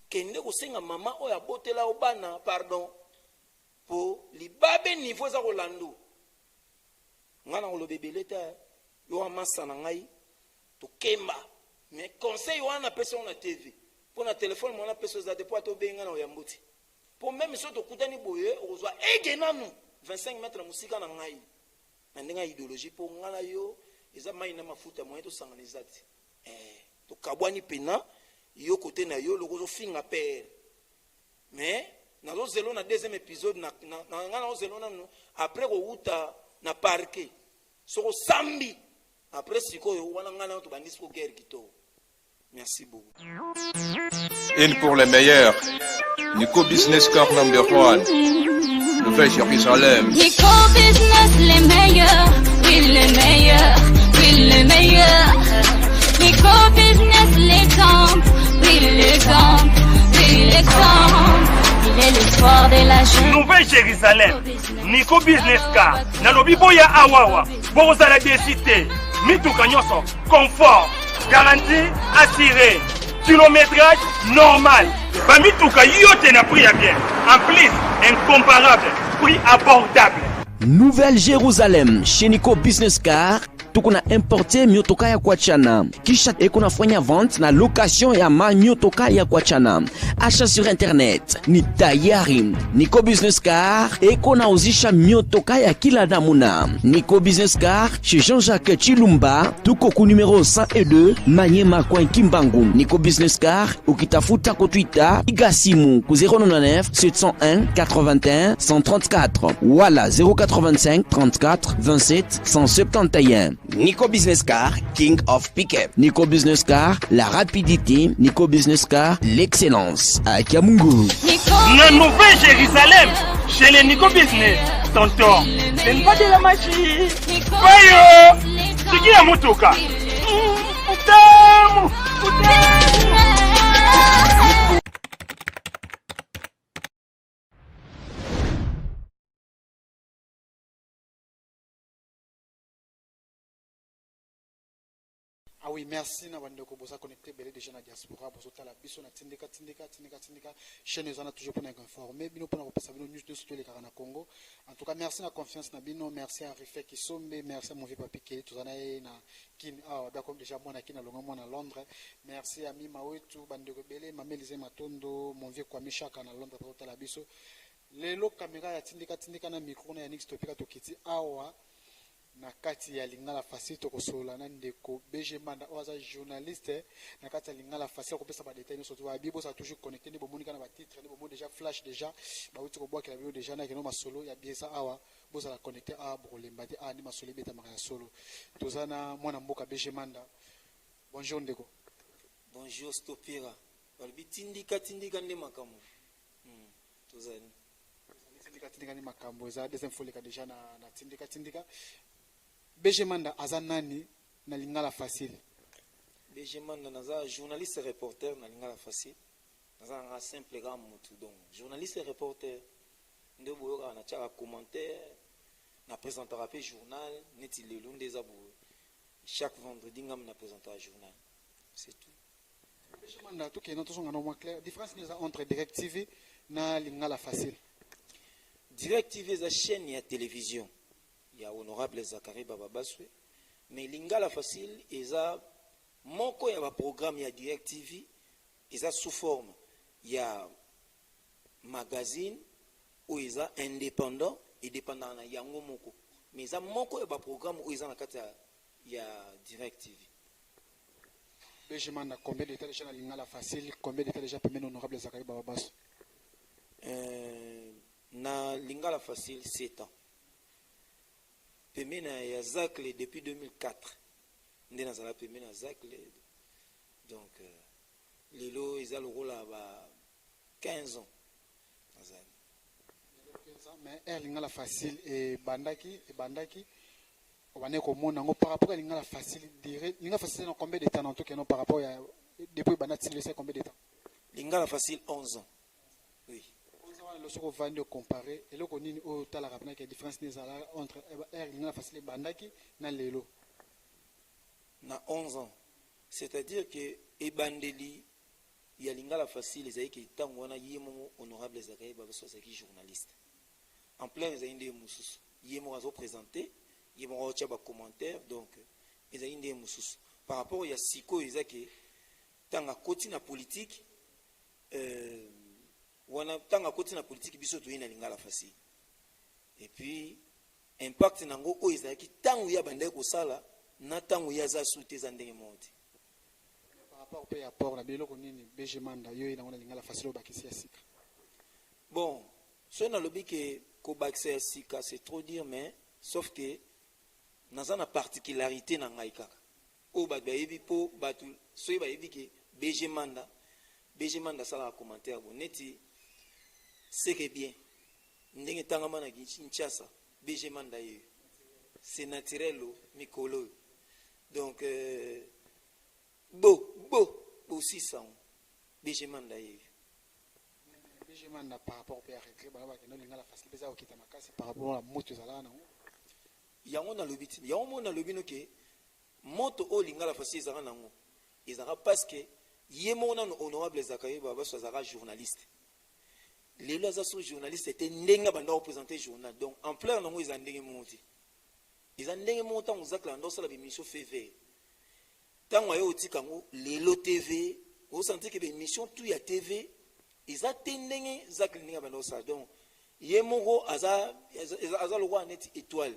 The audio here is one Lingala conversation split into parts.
kende kosenga mama oyo abotela obana pardon po libabe niveau za kolando ngana kolobebele ta yo amasa na ngai to kemba mais conseil wana pesa na TV pour na téléphone mona pesa za depo to benga na oyambuti pour même so to kutani boye ozwa ege nanu 25 mètres musika na ngai na ndenga idéologie pour ngala yo eza mai na mafuta moyen to sanganizati to kabwani pena yo côté na yo lokozo finga père mais na lo zelo na deuxième épisode na ngana zelo na après ko uta na parquet soko sambi après sikoyo wana ngana to bandisi ko guerre kito. Merci beaucoup. Une pour les meilleurs. Nico Business Corp #1. Nouvelle Jérusalem. Nico Business les meilleurs. Oui les meilleurs. Oui les meilleurs. Nico Business l'exemple. Oui l'exemple. Oui l'exemple. Il est l'espoir de la jeune. Nouvelle Jérusalem. Nico Business Car. Nalobi boya awawa. Bozala décité. Mituka nyoso. Confort. Garantie assurée. Kilométrage normal. Bamituka yote na prix à bien. En plus, incomparable. Prix abordable. Nouvelle Jérusalem. Chez Nico Business Car. Tukuna importe miotoka ya kuachana. Kisha ekuna fanya vente na location ya ma miotoka ya kuachana. Achat sur internet ni tayari. Nico Business Car ekuna uzisha miotoka ya kila namuna. Nico Business Car chez Jean-Jacques Chilumba tuko ku numéro 102 Manyema kwa Kimbangu. Nico Business Car ukitafuta ko Twitter igasimu ku 099 701 81 134 wala 085 34 27 171. Nico Business Car, King of Pickup. Nico Business Car, la rapidité. Nico Business Car, l'excellence. À Kiamungu. La Nouvelle Jérusalem, chez les Nico Business. Tonton, c'est pas de la magie. Bayo, c'est qui la motoka? Putain, Ah oui, merci na bande ko bosa connecté belé déjà na diaspora boso tala biso na tindika chaîne zana toujours pour informer bino pour repasser bino news de sur les Carana Congo. En tout cas, merci na confiance na bino, merci à Rifé qui sombe, merci à mon vieux papi qui tout zana na kin d'accord déjà moi na kin na longa moi na Londres. Merci à mi mawetu bande ko belé mamelize matondo mon vieux kwa mishaka na Londres pour tala biso. Lelo caméra ya tindika na micro na Yannick Topika to kiti awa na kati ya lingala facile to kosola na ndeko BG Manda oza journaliste na kati ya lingala facile ko pesa ba détails surtout ba bibo ça toujours connecté ni bomoni kana ba titre ni bomo déjà flash déjà ba wuti ko boa kila bio déjà na keno masolo ya biesa awa boza la connecté a bolemba di a ni masolo beta maka solo tozana mwana mboka BG Manda. Bonjour ndeko. Bonjour Stopira. Balbi tindika ndi makamu. Tozani tindika ni makambo za deuxième fois le déjà na tindika BG Manda azanani na lingala facile. BG Manda naza journaliste et reporter na lingala facile. Naza un simple grand mutu donc journaliste et reporter ndo boyoka na tchaka commentaire na présentera pe journal neti lelo ndeza bo chaque vendredi ngam na présentera journal. C'est tout. BG Manda to ke noto songa no clair différence ni entre Direct TV na lingala facile. Direct TV est la chaîne ya télévision. Il y a honorable Zakari Bababaswe, mais Lingala Facile, il y a moko ya programme ya Direct TV, il y a sous forme, il y a magazine où il y a indépendant et dépendant na yango moko, mais il y a moko ya programme où il y a na kata ya Direct TV. BG Manda, combien d'états déjà na Lingala Facile, combien d'états déjà permis honorable Zakari Bababaswe? Na Lingala Facile 7 ans. Pemena ya Zacle depuis 2004. Ndena zala pemena Zacle. Donc lelo ils ont le rôle à 15 ans. 15 ans mais Lingala Facile et bandaki on va ko mona ngo par rapport à Lingala Facile direct Lingala Facile dans combien de temps en tout cas non par rapport à depuis banati c'est combien de temps? Lingala Facile 11 ans. Oui. Lorsqu'on va comparer et là on dit au tala rapna qu'il y a différence entre Lingala Facile bandaki na lelo na 11 ans, c'est-à-dire que ebandeli ya lingala facile ezali ke ntango wana ye moko honorable Zakaye Babaso azalaki journaliste en plein ezali nde mosusu ye moko azoprésente ye moko aotya bacommentaire donc ezali nde mosusu par rapport ya sikoyo eza ke ntango akoti na politique wana ntango akoti na politique biso toyi na lingala facile et puis impact nango oyo ezalaki ntango ya bandaki kosala na ntango ya aza su te eza ndenge moko te par rapport pe ya port na biloko nini BG Manda yo nango na lingala facile obakisi ya sika bon soki nalobi ke kobakisa ya sika c'est trop dire mais sauf que naza na particularité na ngai kaka oyo bato bayebi mpo bato soki bayebi ke BG Manda asalaka commentaire bo neti seke bien ndenge etangama na Kinshasa BG Manda yeyo c'est naturel mikolo donc aussi ça BG Manda yeyo BG Manda par rapport pe ya retrait bana bakendo lingala facile pesa okita makasi par rapport à moto ezalaka nango yango nalobi ti yango mo nalobi no ke moto oyo lingala facile ezalaka nango ezalaka parce que ye moko nano honorable Zakaye Babaso azalaka journaliste lelo aza so journaliste ete ndenge banda représenter journal donc ampleur nango eza ndenge moko te eza ndenge moko ntango ozakela nda osala bémission feve ntango aye otika yango lelo tv osanti ke bémission tu ya tv eza te ndenge zakeli ndenge banda osala donc ye moko aza lokwa neti étoile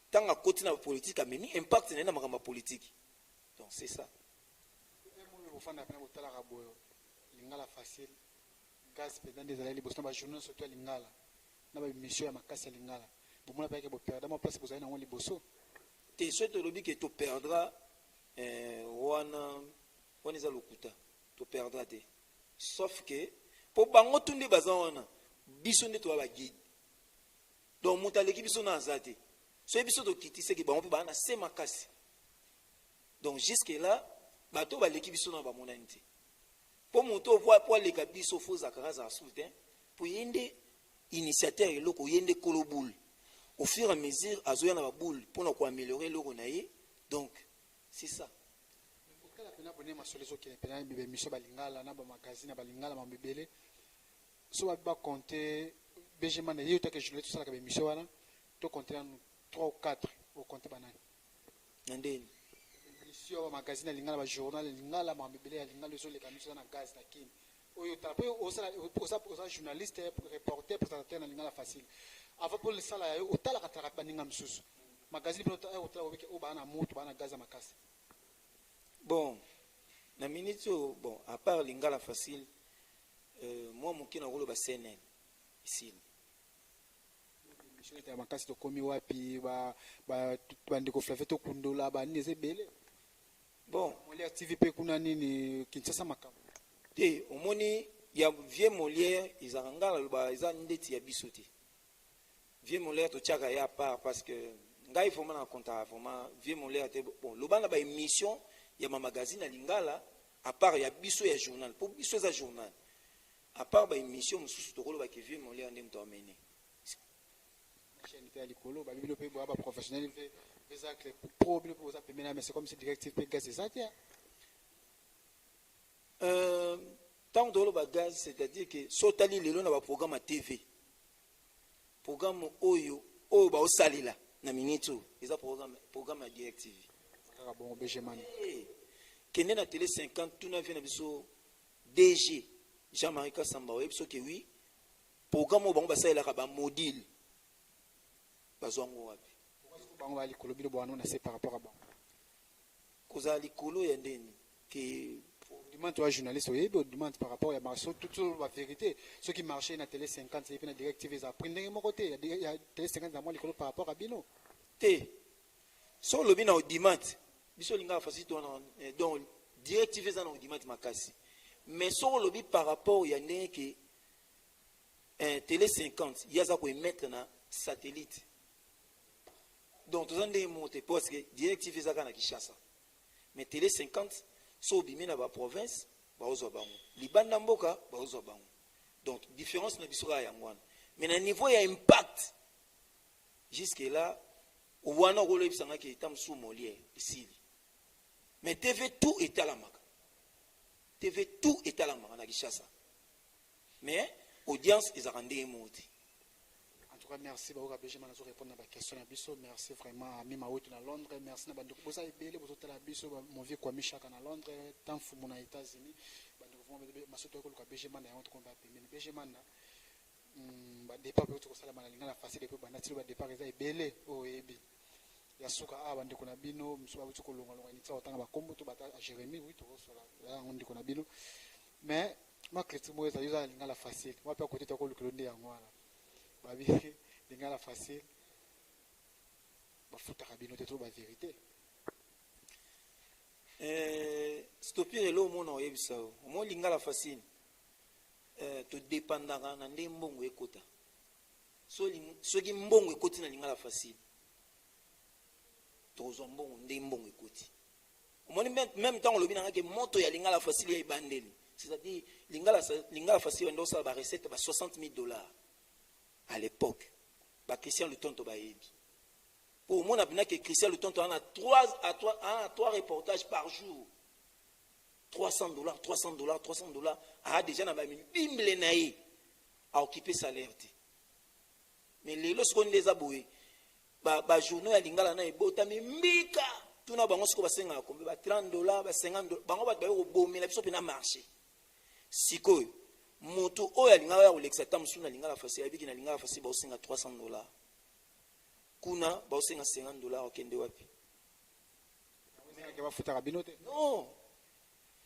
ntango akoti na politique amemi impact na ye na makambo ya politique donc c'est ça ofanda pena kotalaka boyo lingala facile gaz pendant des années liboso na bajournal surtout ya lingala na bamission ya makasi ya lingala bomona peke boperda mo place bozali nango liboso te soki tolobi ke toperdra wana eza lokuta toperdra te sauf ke mpo bango tu nde baza wana biso nde toya baguide donc moto aleki biso na aza te soki biso tokiti seke bango mpe baa na se makasi donc jusque là bato baleki biso na bamonani te mpo moto po aleka biso fo zakara azala soutien mpo ye nde initiateur eloko ye nde kolo boule au fur et à mesure azoya na baboule mpona koaméliorer eloko na ye donc c'est ça kala pena bone masolo ezokende pena bémission balingala na bamagazine ya balingala mamebele so babi bakonte BG Manda ye otake journaliste tosalaka bémission wana tokonte nanu 3 ou 4 okonte banani na ndeni émission ya bamagazine ya lingala bajournal ya lingala mamebele ya lingala ezoleka miso na gaz na kini oyo tala po osala journaliste reporter présentateur na lingala facile avant pour le sala ya otalaka talaka baninga mosusu magazine mpe otala obeke oyo baa na moto baa na gaz ya makasi bon na minute oyo bon à part lingala facile moi moke na koloba CNN ici mission ya makasi tokomi wapi bandeko flave tokundola banini eza ebele bon Molière TV mpe kuna nini Kinshasa makambo te omoni ya vieux Molière ezalaka ngala loba eza ndeti ya biso te vieux Molière totiaka ya part parce que ngai vraiment na konta vraiment vieux Molière te bon loba na ba émission ya ma magazine ya lingala à part ya biso ya journal pour biso eza journal à part ba émission mosusu tokoloba ke vieux Molière nde moto amene chaîne te ya likolo babibilo mpe boya baprofessionnel mpe eza pro bino mpe boza pemena mais c'est comme si directive mpe gaz eza te ntango tokoloba gaz c'est-à-dire que so otali lelo na baprogramme ya tv programme oyo baosalela na minute oyo eza programme ya directive kaka bongo BG Manda kende na télé 50 tuna vie na biso DG Jean-Marie Kasamba oyebi so ke oui programme oyo bango basalelaka bamodile bazwango wapi bango baya likolo bino bwana na se par rapport à bango kozala likolo ya ndeni ke demande wa journaliste oyebi demande par rapport ya marché toute la vérité ceux qui marchaient na télé 50 c'est na directive eza pris ndenge moko te ya télé 50 na moi likolo par rapport à bino te so lobi na audimat biso lingala fasi to donc directive eza na audimat makasi mais so lobi par rapport ya ndenge ke télé 50 yaza ko émettre na satellite donc toza ndenge monte parce que directive eza kana Kinshasa mais télé 50 so bimi na ba province baozwa bango libanda mboka baozwa bango donc différence na biso ya yango wana mais na niveau ya impact jusque là wana kolebisanga ke etam sous Molière ici mais TV tout est à la maca TV tout est à la Kishasa. Mais audience ils rendaient moti. En tout cas, merci beaucoup à Béjéman de répondre à la question. Merci vraiment à Mima Outu à Londres. Merci à Bandou. Vous avez belé, vous avez biso, mon vieux Kwame Chaka à Londres, tant fou mon États-Unis. Bandou, vous avez masoto ko Béjéman et on te combat. Mais Béjéman, départ pour tout ça, la facile et puis banati le départ est belé au ebi. Ya suka a bandiko na bino, msuba wutu ko longa longa ni tsa otanga ba kombo to bata a Jérémy, oui to sola. Ya ndiko na bino. Mais ma critique moi ça yuza linga la facile. Moi pe côté to ko lukulonde ya ngwala. Babi linga facile bafuta kabino te trop ba vérité stopir lo mona oyebisa o mo linga la facile to dépendanga na nde mbongo ekota so ki mbongo ekoti na linga la facile to zo mbongo nde mbongo ekoti omoni même temps lobi na ke moto ya linga la facile ya ibandeli c'est-à-dire linga la facile ndo sa ba recette ba $60,000 à l'époque, Christian Lutonto Baebi. Pour moi, on a que Christian Lutonto a 3 reportages par jour. $300, $300. Ah, déjà, on a mis Bimble Naï à occuper salaire. Mais les lorsqu'on les a boués, journaux à Lingala na ebota mais mbika tout na bango siko basenga kombe ba $30, ba $50, bango ba ba bo mais la biso pena marché. Sikoyo moto oyo alinga ya kolekisa musu na linga la fasi abiki na linga la fasi ba osenga $300 kuna ba osenga $50 okende wapi non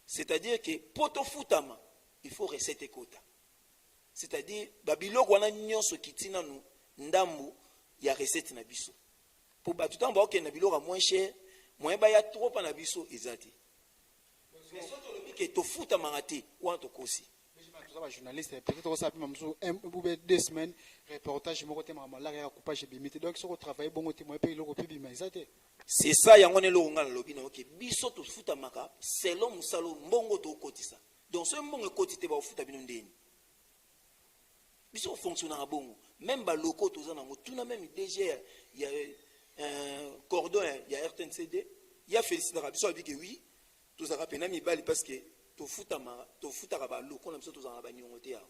c'est-à-dire que poto futama il faut recette kota c'est-à-dire babiloko wana nyonso kitina nu ndambu ya recette na biso pour ba tout en ba okende biloko moins cher moins ba ya trop pa na biso ezati mais soto lobi ke to futama ngati ou to kosi journaliste peut-être on s'appelle même ou 2 semaines reportage mon côté malaria ya coupage bimité donc si on travaille bon côté moi pays le copi bimazate c'est ça yango ne lo ngala lobi na OK biso to futa maka selon musalo mbongo to kotisa donc ce mbongo kotite ba futa bino ndeni biso fonctionne à bongo même ba loko to za na motuna même DG il y a cordon il y a RTNCD il y a Félicité Rabiso a dit que oui tout ça rapena mi bali parce que to futa ba loko na biso to za na ba nyongote ya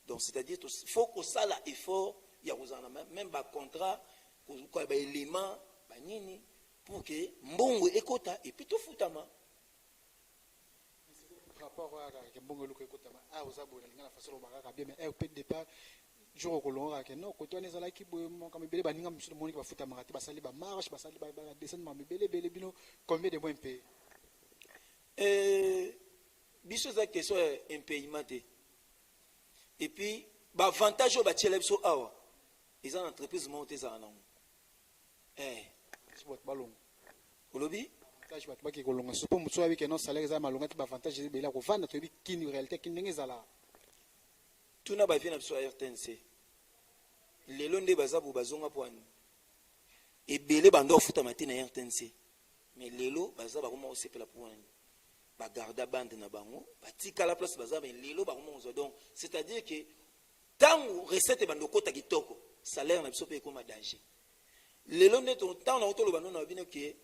donc c'est-à-dire il faut que ça la effort il y a ozana même ba contrat ko ba élément ba nini pour que mbongo ekota et puis to futama rapport à mbongo loko ekota a ozabona ngana fasolo ba bien mais peut départ jour ko longa ke non ko to nezala ki boye mo comme bele baninga misulo moni ba futa makati basali ba marche basali ba descendre ma bele bino combien de mois payé biso za question un paiement et puis ba avantage au ba tiele biso awa ils ont entreprise monter ça na bot balong olobi avantage bat baki ko longa supo mutso abi ke non salaire za malonga ti ba avantage bela ko vanda to bi kini réalité kini ngezala tuna ba vient na biso RTNC lelo nde bazabu bazonga poani ebele bando futa matina RTNC mais lelo bazaba ko mo sepela poani ba garda bande na bango batika la place bazaba lelo ba ko mo donc c'est-à-dire que tango recette bando kota kitoko salaire na biso pe ko ma danger lelo nde to tant na otolo bando na bino ke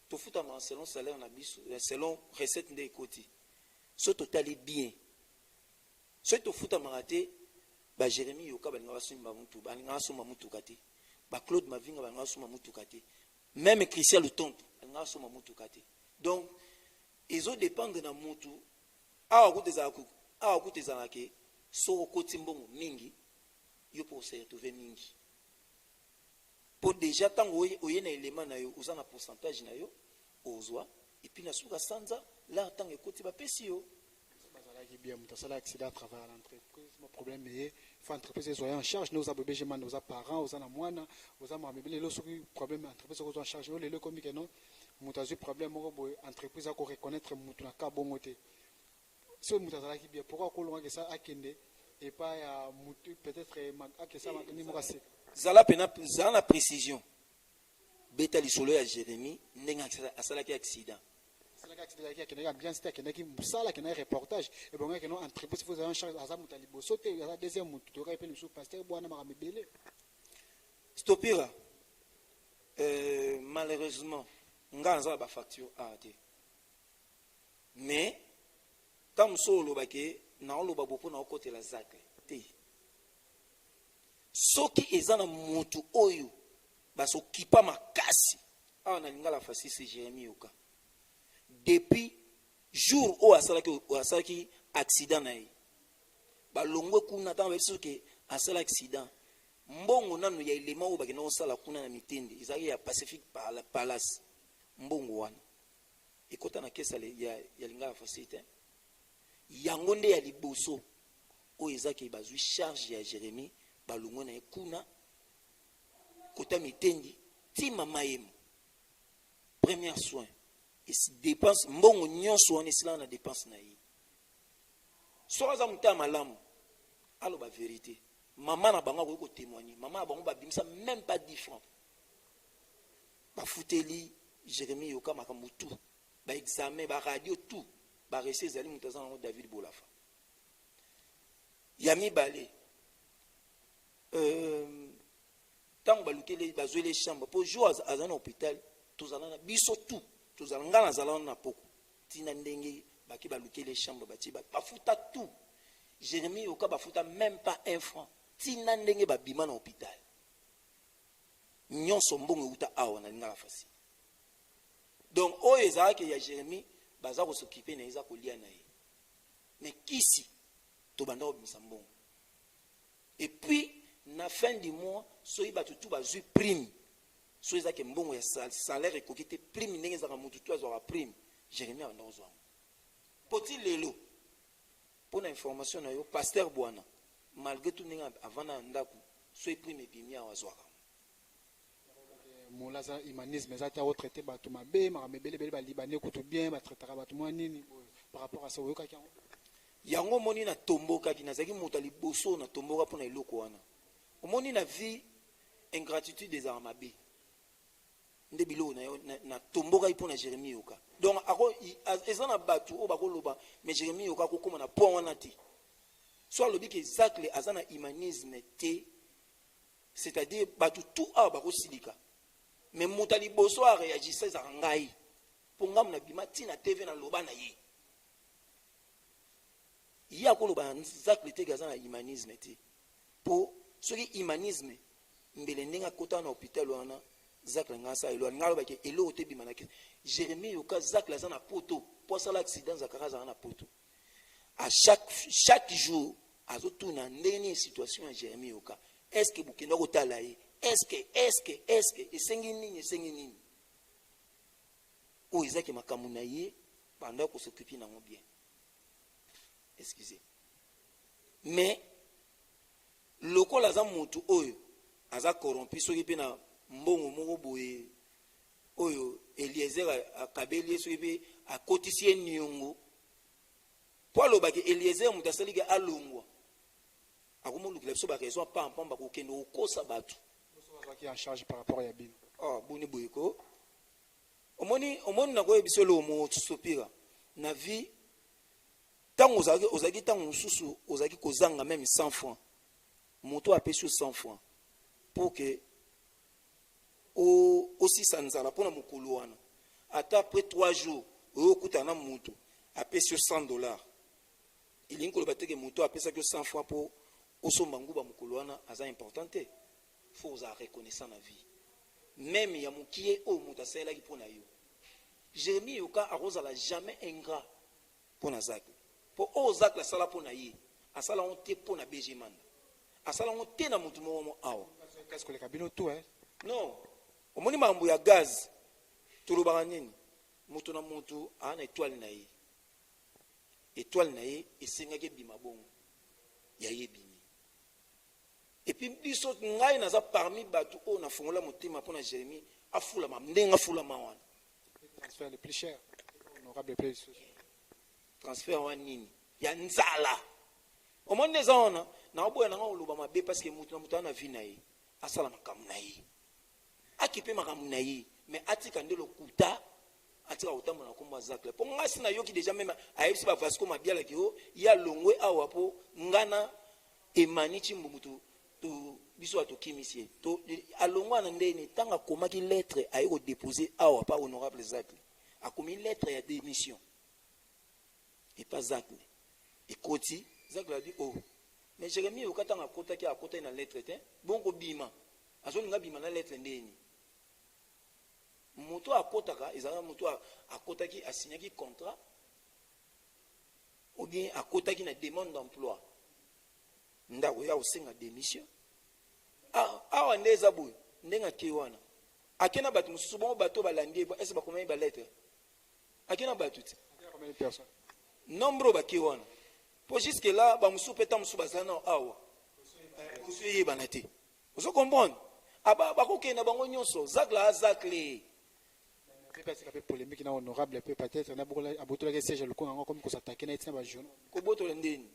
to futa ma selon salaire na biso selon recette nde ekoti so totali bien so to futa marate ba Jérémy yoka ba nga sumba mutu ba nga suma mutu kati ba Claude Mavinga ba nga suma mutu kati même Christian Lutonto nga suma mutu kati donc ils ont dépendre na mutu awa kuteza ke so koti mbongo mingi yo pour se retrouver mingi pour déjà tango oye na élément na yo oza na pourcentage na yo ozwa et puis na suka sanza là tango ekoti ba pesi yo bien mutasala accident à travers l'entreprise mon problème est faut entreprise soit en charge nous abébé j'ai nos parents aux ana mwana aux ama bébé le soki problème entreprise ko en charge le comme que non mutazu problème mo bo entreprise ko reconnaître mutu na ka bongote si mutasala qui bien pourquoi ko longa que ça akende et pas ya mutu peut-être que ça ni mo kasi zala pena zana précision beta lisolo ya Jérémy ndenga asala ki accident bien c'était qui musala qui reportage et bon que non entreprise faut en charge à mutali bosote ya deuxième mutu to rappelle sous pasteur bwana makamebele stopira malheureusement nga nza ba facture a été mais tant so olobake na oloba bopo na okotela zakle te soki eza na mutu oyo basokipa makasi awa na lingala fasisi Jérémie Yoka depuis jour oyo asalaki accident na ye balongwe kuna ntango bayebi ke asala accident mbongo nano ya elema oyo bakenda kosala kuna na mitende ezalaki ya Pacific Palace mbongo wana ekota na kesa ya lingala fasisi te yango nde ya liboso oyo ezaki bazwi charge ya Jérémie balongwe na ye kuna kota mitendi ti mama yemo premier soin dépense mbongo nyonso wana esila na dépense na ye soki aza moto ya malamu aloba vérité mama na bango akoki kotémoigne mama na bango babimisa même pas 10 francs bafuteli Jérémie Yoka makambo tout baexamen baradio tout barese ezali moto aza nango David Bolafa ya mibale ntango balukeli bazweli chambre mpo jour aza na hôpital tozala na biso tout tozala nga nazala na poko tina ndenge baki balukeli chambre bati bafuta tout Jérémie Yoka bafuta même pas 1 franc tina ndenge babima na hôpital nyonso mbongo euta awa na lingala fasi donc oyo ezalaki ya Jérémie baza kosokipe na eza kolia na ye mais kisi tobanda kobimisa mbongo et puis na fin du mois soki bato tu bazwi prime so ezaki mbongo ya salaire ekoki te prime ndenge ezaka motu tu azwaka prime Jérémie abanda kozwa poti lelo mpona information na yo Pasteur Bwana malgré tout ndenge avanda ndako so prime ebimi awa azwaka molaza humanisme eza te aotraite bato mabe makambo ebelebele balibane kutu bien batraitaka bato mwa nini par rapport à ça oyokaki yango yango moni na tombokaki nazalaki moto liboso na tomboka mpona eloko wana omoni na vie ingratitude ezala mabe nde biloko na tombokaki mpona Jérémie Yoka donc eza na bato oyo bakoloba mais Jérémie Yoka akokóma na point wana te so alobi ke Zacle aza na humanisme te c'est-à-dire bato tout awa bakosilika mais moto liboso areagisa ezaka ngai mpo ngamu na bima ntina tv na loba na ye ye akoloba Zacle te aza na humanisme te mpo soki humanisme mbele ndenge akota na hôpital wana Zacle nga asa elo nga alobaki eloko te bima na kese Jérémie Yoka Zacle aza na poto mpo asala accident zakaka azala na poto à chaque jour azotuna ndenge nini situation ya Jérémie Yoka est-ce que bokenda kotala ye est-ce que esengi nini oyo ezaki makambo na ye banda kosokipi nango bien excusez mais lokola aza motu oyo aza corrompu soki mpe na mbongo moko boye oyo Eliezer akabeli ye soki mpe akotisi ye niongo mpo alobaki Eliezer moto asaliki alongwa akomolukila biso baraison pampamba kokende kokosa bato qui est en charge par rapport à Yabin. Ah, boni boyeko. Omoni na koye biso lo mo tsopira. Na vie tango ozaki tango susu ozaki kozanga même 100 francs. Moto a payé 100 francs pour que aussi sanzala pona mokolo wana. Ata après 3 jours, okutana moto a payé $100. Il inko le bateke moto a payé 100 francs pour osomba nguba mokolo wana aza importante. Faut vous reconnaître la vie. Même il y a mon qui est au monde à celle qui pour naïo. Jérémie Yoka arrosala jamais ingrat pour na Zacle. Pour au Zacle la sala pour naïe. A sala on te pour na béjimanda. A sala on te na mutu mo awa. Qu'est-ce que les cabines tout hein? Non. Au moni mambo ya gaz. Tulubara nini? Mutu na mutu ana étoile naïe. Étoile naïe esengaki bima bongo. Ya yebi. Et puis biso ngai naza parmi bato o na fongola motema pona Jérémie afula ma ndenga fula ma wana transfert le plus cher honorable plus transfert wa nini ya nzala o monde zona na oboya na ngoloba mabe parce que mutu na mutu na vie na ye asala makamu na ye akipe makamu na ye mais atika ndelo kuta atika utamba na komba Zacle po ngasi na yoki déjà même ayebisi ba Vasco mabiala ki o ya longwe awa po ngana emani chimbumutu to biso to kimisie to alongwa na ndeni tanga komaki lettre ayeko déposer awa pa honorable Zacle akomi lettre ya démission et pas Zacle. Et Koti, Zacle a dit, oh, mais Jérémie, au Katang a Kota qui a Kota une lettre, bon, ko bima. A zone nga bima na lettre ndeni. Moto a Kota ka, ils ont moto a Kota qui a signé qui contrat, ou bien a Kota qui na demande d'emploi. Nda ko ya osenga démission. Ah, wande zabu, ndenga kiwana. Akena batu mususu bon bato balandi, est-ce ba combien ba lettre? Akena batu. Combien de personnes? Nombre ba kiwana. Pour jusque là, ba musu peta musu bazana awa. Musu yebanate. Vous comprenez? Aba ba ko kena bango nyonso, zakla zakle. Peut-être que polémique na honorable peut-être na beaucoup abotola ke siège le kongo comme ko s'attaquer na itina ba journaux. Ko botola ndeni.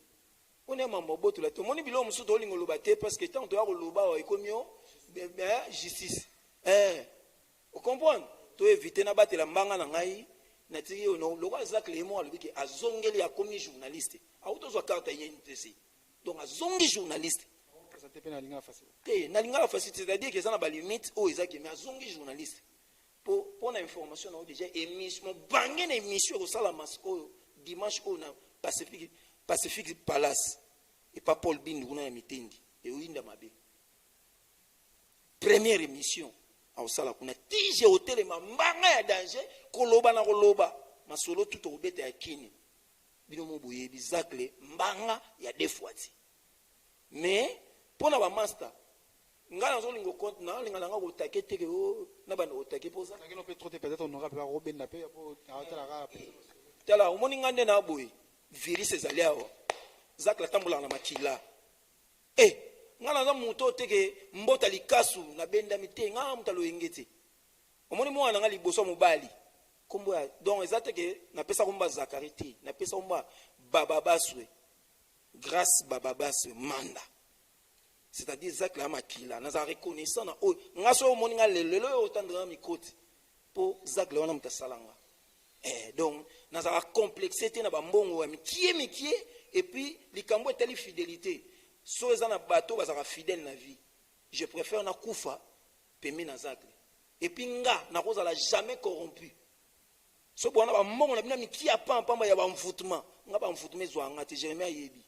On est mambo botola to moni bilo musu to lingo lobate parce que tant to ya ko loba wa ikomio justice. Vous comprenez? To éviter na batela mbanga na ngai. Natiki ono loko zakle mo alobi ke azongeli ya komi journaliste. Auto carte INTC. Donc azongi journaliste. Présenté pe na linga facile. Na linga facile, c'est-à-dire que ça n'a pas limite o ezaki mais azongi journaliste. Pour na information na déjà émission bangé na émission au sala masko dimanche au na Pacific Palace et pas Paul Bindu kuna ya mitendi et winda mabe. Première émission au sala kuna tije hotel mbanga ya danger koloba na koloba masolo tout au bete ya kini bino mo boye bizakle mbanga ya defwati mais pour na ba master ngana zo lingo compte na linga nga ko takete ke o na bana o take pour ça ngeno peut trop peut-être honorable ba Robin na pe pour arrêter la tala o moni ngande na boye virus ezali awa zakla tambula na makila ngana za muto teke mbota likasu na benda mite nga mutalo engeti omoni mwana nga liboso mobali kombo ya donc ezate ke na pesa komba Zakariti na pesa komba baba baswe grâce baba baswe manda c'est-à-dire zakla makila na za reconnaissant na o ngaso omoni nga lelo otandra mikoti po zakla wana mutasalanga donc na za complexité na bambongo wa mikie et puis likambo etali fidélité. So ezana bato bazaka fidèle na vie. Je préfère na kufa pemi na zakle. Et puis nga na kozala jamais corrompu. So bona ba mbongo na bina miki ya pamba ya ba mfoutement. Nga ba mfoutement zo ngati Jérémie yebi.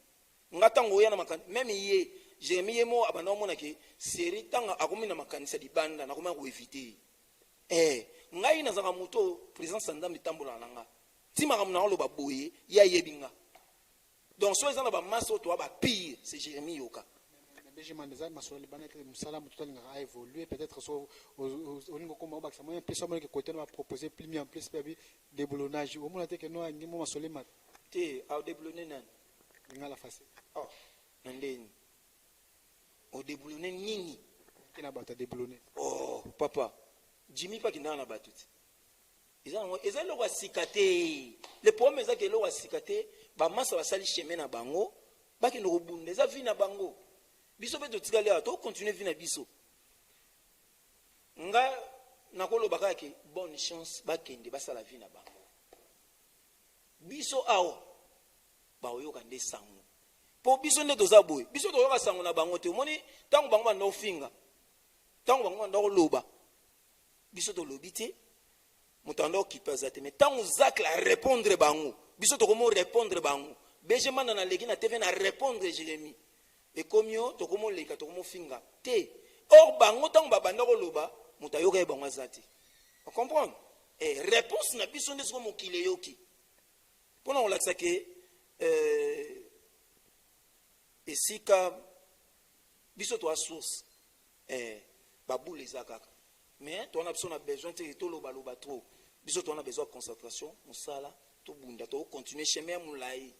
Nga tango ya na makani même ye Jérémie mo abana mona ke série tanga akomi na makanisa di banda na koma ko éviter. Ngai na zaka moto président sanda mitambola nanga. Tima kamna lo ba boye ya yebinga. Donc, si vous avez un masso, pire, c'est Jérémie Yoka. Benjamin Deza, Massouli Banet, Moussala, Moutoul a évolué, peut-être au niveau comme Obax, moi, un peu ça, que côté va proposer plus mis en place, des boulonnages. Au moins, que nous, nous, Massouli Mat. T'es à déboulonner, nan. N'a la face. Oh, Nandeni. Au déboulonner, nini. Qui n'a pas déboulonné. Oh, papa. Jimmy, pas qui n'a pas battu. Ils ont le roi cicaté. Le problème est que le roi cicaté. Ba masa basali chemin na bango ba ki no bunde za vi na bango biso beto tikale ato continuer vi na biso nga nakolo bakaki bonne chance ba kende basala vi na bango biso awo ba oyoka nde sango po biso nde toza boy biso toyoka sango na bango te moni tango bango banda ofinga tango bango banda koloba biso to lobite mutanda okipaza te mais tango zakla répondre bango biso to komo répondre bango Benjamin na leki na TV na répondre Jérémie et comme yo to komo leka to komo finga te or bango tango babanda ko loba mutayoka e bango zati on comprend et réponse na biso ndeso mo kile yoki pona on laksa ke esika biso to a source babou les akaka mais to on a besoin to loba trop biso to on a besoin de concentration musala to bunda to continuer chemin moulai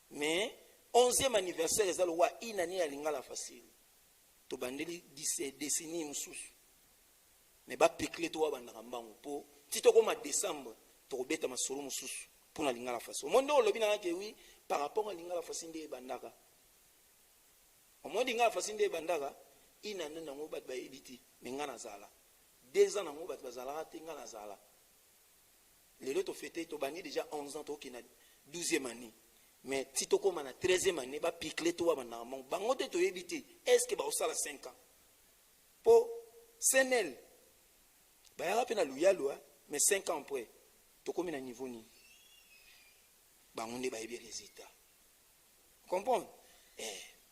mais 11e anniversaire ezalo wa inani ya lingala facile to bandeli 17 décennies mususu mais ba pekle to wa bandaka mbango po tito koma décembre to kobeta masolo mususu pour na lingala facile monde olobi na ke oui par rapport à lingala facile nde bandaka au moins lingala facile nde bandaka inani na ngo bat ba ebiti mengana zala 2 ans na ngo bat bazala te ngana zala. Les autres fêtés, tu as déjà 11 ans, tu as 12e année. Mais si tu as 13e année, tu as piqué, tu as évité. Est-ce que tu as 5 ans? Pour Sénel, tu as mais 5 ans après, tu as un niveau. bango nde bayebi résultat. Comprendre?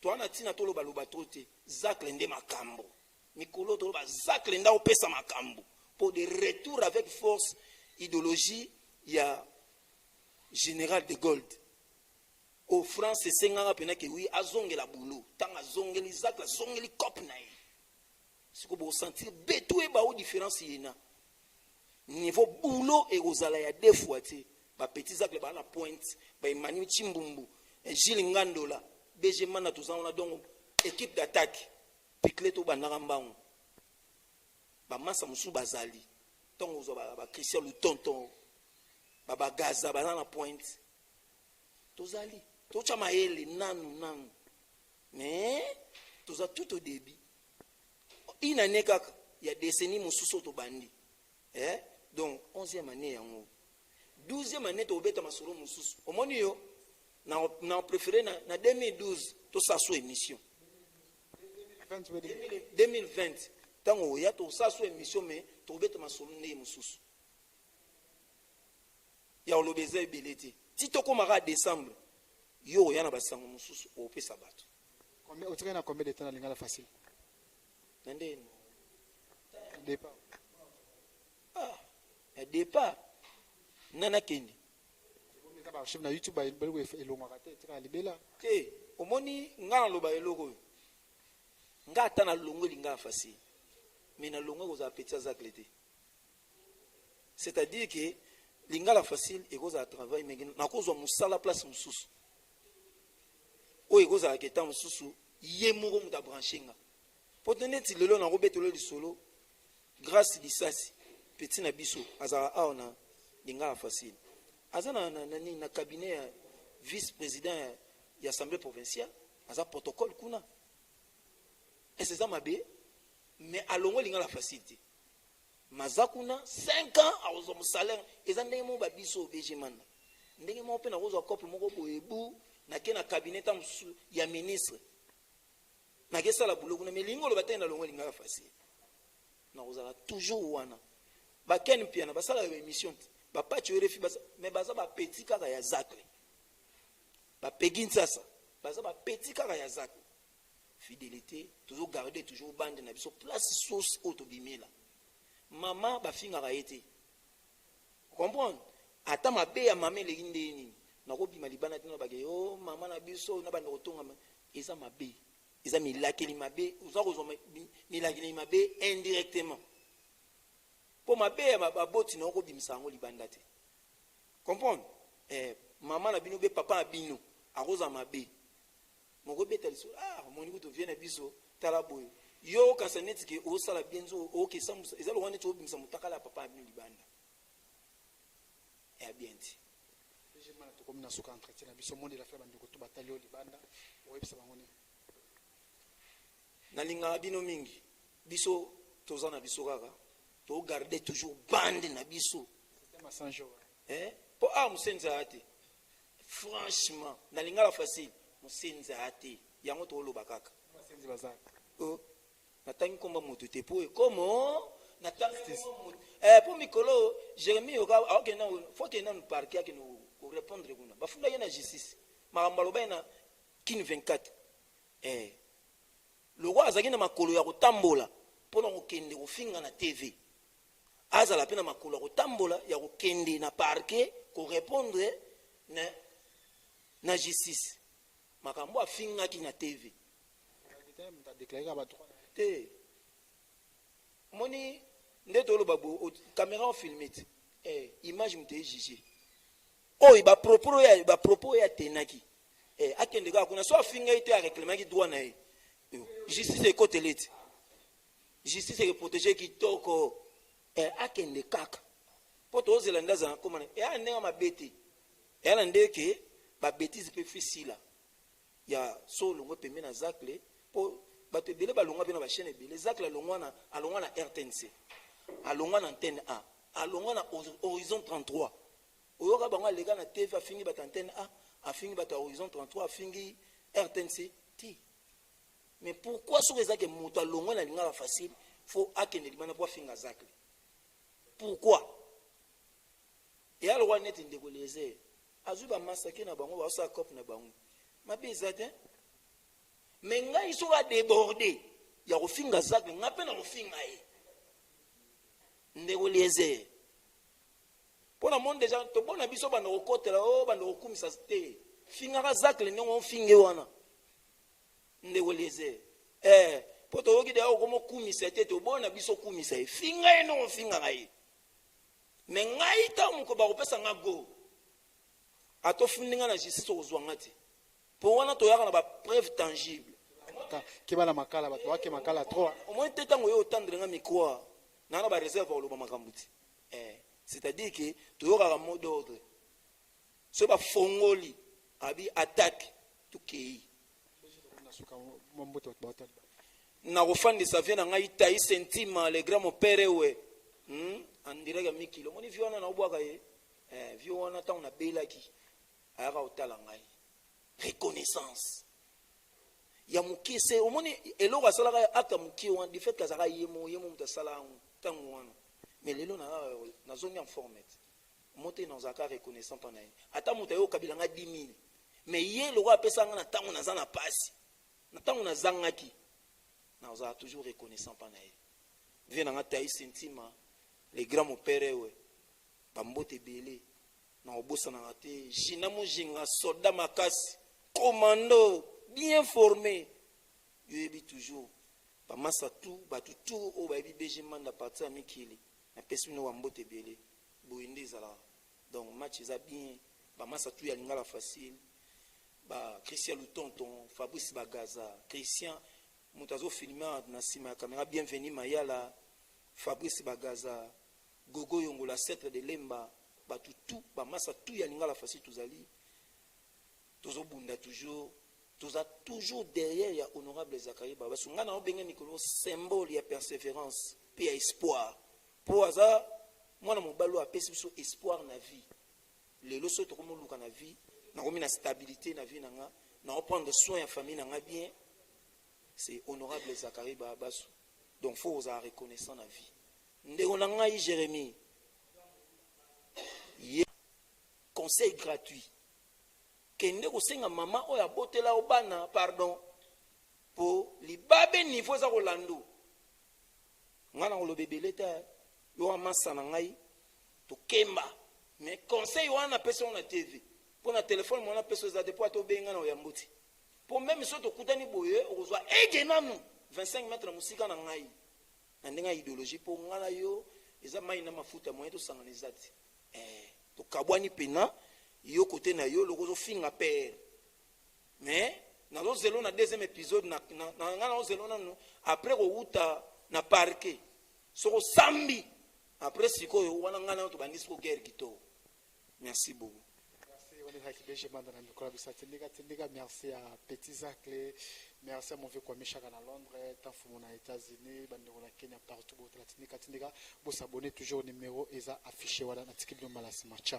Toi na tina tolo baloba trote zakle nde makambo. Mikolo tolo ba zakle nda opesa makambo. Pour des retours avec force idéologie, il y a général de Gaulle. Au France, c'est 5 ans que oui, azonge la boulot. Tant azonge les zakle, azonge les cop naï. C'est que vous sentir bétoué ba ou différence yena. Niveau boulot et aux alayas deux fois te. Ba petit zakle ba la pointe, ba Emmanuel Chimbumbu, Gilles Ngandola, BG Mana tout ça on a donc équipe d'attaque. Pikle to ba narambaon. Ba massa musu bazali. Tant aux ba Christian le tonton. Ba Gaza ba la pointe. Tozali. Tocha maele nanu. Mais toza tout au début. Il y a des décennies mususu to bandi. Donc 11e année yango. 12e année to beta masolo mususu. Omoni yo na préféré na 2012 to saso émission. 2020 tango ya to saso émission mais to beta masolo ne mususu. Ya olobeza beleti. Ti to komara décembre yo yana basango mususu o pesa bato. Combien de temps na lingala facile? Nandeni. Départ. Départ. Nana kendi. Chef na YouTube ba belu elonga kate tika libela. Te, omoni ngana loba eloko. Ngata na longo linga facile. Mais na longo oza petit azaklete. C'est-à-dire que lingala facile et goza travail mais na kozo musala place mususu. O goza aketa mususu yemoko muta branchinga. Poteneti lelo na robetolo lisolo grâce disasi petit na biso azara aona lingala facile. Azana na cabinet ya vice-président ya assemblée provinciale aza protocole kuna. Et c'est ça mabe mais alongo lingala facilité. Mazakuna 5 ans a ozo salaire ezande mo ba biso bejiman. Ndenge mo pe na ozo couple moko boyebu na ke na cabinet ya ministre. Na ke sala boulot kuna melingo lo batenda longo lingala facile. Na ozala toujours wana. Ba ken piana ba sala émission. Ba patcho refi mais baza ba petit kaka ya zakle. Ba pegin sasa. Baza ba petit kaka ya zakle. Fidélité, toujours garder toujours bande na biso place source autobimela. Maman ba finga ka été. Comprendre? Ata mabe ya maman le ngindeni. Na ko bima libana tina ba ke oh maman na biso na bande otonga eza mabe. Eza milakeli mabe, uza ko milakeli mabe indirectement. Pour mabe ya baboti na ko bimisa ngo libanda te. Comprendre? Maman na bino be papa na bino akoza mabe. Moko beta liso moni ko to viena biso tala boy. Yo kasaneti ke o sala bienzo o ke samu eza lo wane to bimisa mutakala papa na bino libanda. Bien dit. Je m'en to comme na suka entretien na biso monde la faire bandi ko to batalio libanda o ebisa bangoni. Na linga bino mingi biso tozana biso kaka to garder toujours bande na biso. C'était ma 100 jours. Pour musenza ate. Franchement, na linga la facile. Musenza ate yango to lo bakaka musenzi bazaka natangi komba moto te po comment natangi pour mikolo Jérémie oka ok na faut que na parquet que nous répondre kuna bafunda yena justice makamba loba na kin 24 le roi azaki na makolo ya kotambola pona kokende kofinga na TV azala pena makolo ya kotambola ya kokende na parquet ko répondre na justice makambo afinga ki na TV te moni ndeto lo babo caméra filmé image mute jugé oh ba propos ya tenaki akende ka kuna so afinga ite a réclamer ki droit na justice e kotelete justice e protéger ki toko akende kaka poto ozela ndaza komana anenga mabete na ndeke ba bêtise pe fisila ya so longo pembe na zakle po bato ebele balongwa pe na bachaîne ebele zakle alongwa na RTNC alongwa na antenne A alongwa na horizon 33 oyoka bango alega na TV afingi bato antenne A afingi bato horizon 33 afingi RTNC ti mais pourquoi soki ezaki moto alongwa na lingala facile faut akende libana po afinga zakle pourquoi et alongwa neti ndeko leze azwi bamasake na bango baosala cope na bango mabe eza te me ngai soki adeborde ya kofinga zake nga mpe na kofinga ye ndeko lieze mpo na monde deja tobona biso banda kokotela o banda kokumisa te fingaka zakle ndenge ofinge wana ndeko lieze mpo toyoki deya okoma okumisa te tobona biso okumisa ye finga ye ndenge ofingaka ye me ngai ntango moko bakopesa nga go atofundi nga na justice okozwanga te mpo wana toyaka na bapreuve tangible kebala makala bato bake makala 3 omoi te ntango yo otandre nga mikoa nana bareserve koloba makambo te c'est-à-dire que toyokaka mot d'ordre so bafongoli abi attaque tokei na kofandisa vie na ngai tai sentima le grand mopere we andiraka mikilo omoni vi wana na obwaka ye vi wana ntango nabelaki ayaka otala ngai reconnaissance ya mokie se omoni eloko asalaka aka mokie wana du fait kazaka yemo moto asala yango ntango wana mais lelo nazongi en formete mote nazalaka reconnaissant mpana ye ata moto ayokabilanga 10 000 mais ye loko apesanga na ntango naza na pasi na ntango nazangaki nazala toujours reconnaissant mpana ye vie nanga tai sentima le grand mopere we bambote ebele na kobosanaka te jina mojinga soda makasi commando bien formé yoyebi toujours bamasa tu bato tu oyo bayebi bg manda parti ya mikili napesi bino bambote ebele boye nde ezalaka donc match eza bien bamasa tu ya lingala facile Christian Lutonton, Fabrice Bagaza, Christian moto azofilme na nsima ya kamera bienvenu mayala Fabrice Bagaza, Gogo Yongola, Setre de Lemba, bato tu bamasa tu ya lingala facile tozali tozobunda toujours toza toujours derrière ya honorable Zakaria Babasu nga na obenge nikolo symbole ya persévérance pe ya espoir po aza mwana mobali apesi biso espoir na vie lelo so tokomoluka na vie na komi na stabilité na vie nanga na reprendre soin ya famille nanga bien c'est honorable Zakaria Babasu donc faut oza reconnaissant na vie ndeko na ngai Jérémie conseil gratuit kende kosenga mama oyo abotela obana pardon po libabe niveau za kolando ngana kolobebele ta yo amasa na ngai to kemba mais conseil wana pesa on na TV pour na téléphone mona pesa za depuis to benga na oyambuti pour même so to kutani boye okozwa ege nanu 25 mètres musika na ngai na ndenga idéologie po ngala yo eza mai na mafuta moye to sanganizati to kabwani pena yo côté na yo lokozo finga père mais na lo zelo na deuxième épisode na ngana zelo na après ko uta na parquet soko sambi après siko yo wana ngana to bandisi ko guerre kito merci beaucoup merci à Petit Zacle, merci à mon vieux Kwame Chaka à Londres, Tanfumo aux États-Unis, Bandero la Kenya, partout, vous s'abonnez toujours au numéro et ça affiché voilà, ciao.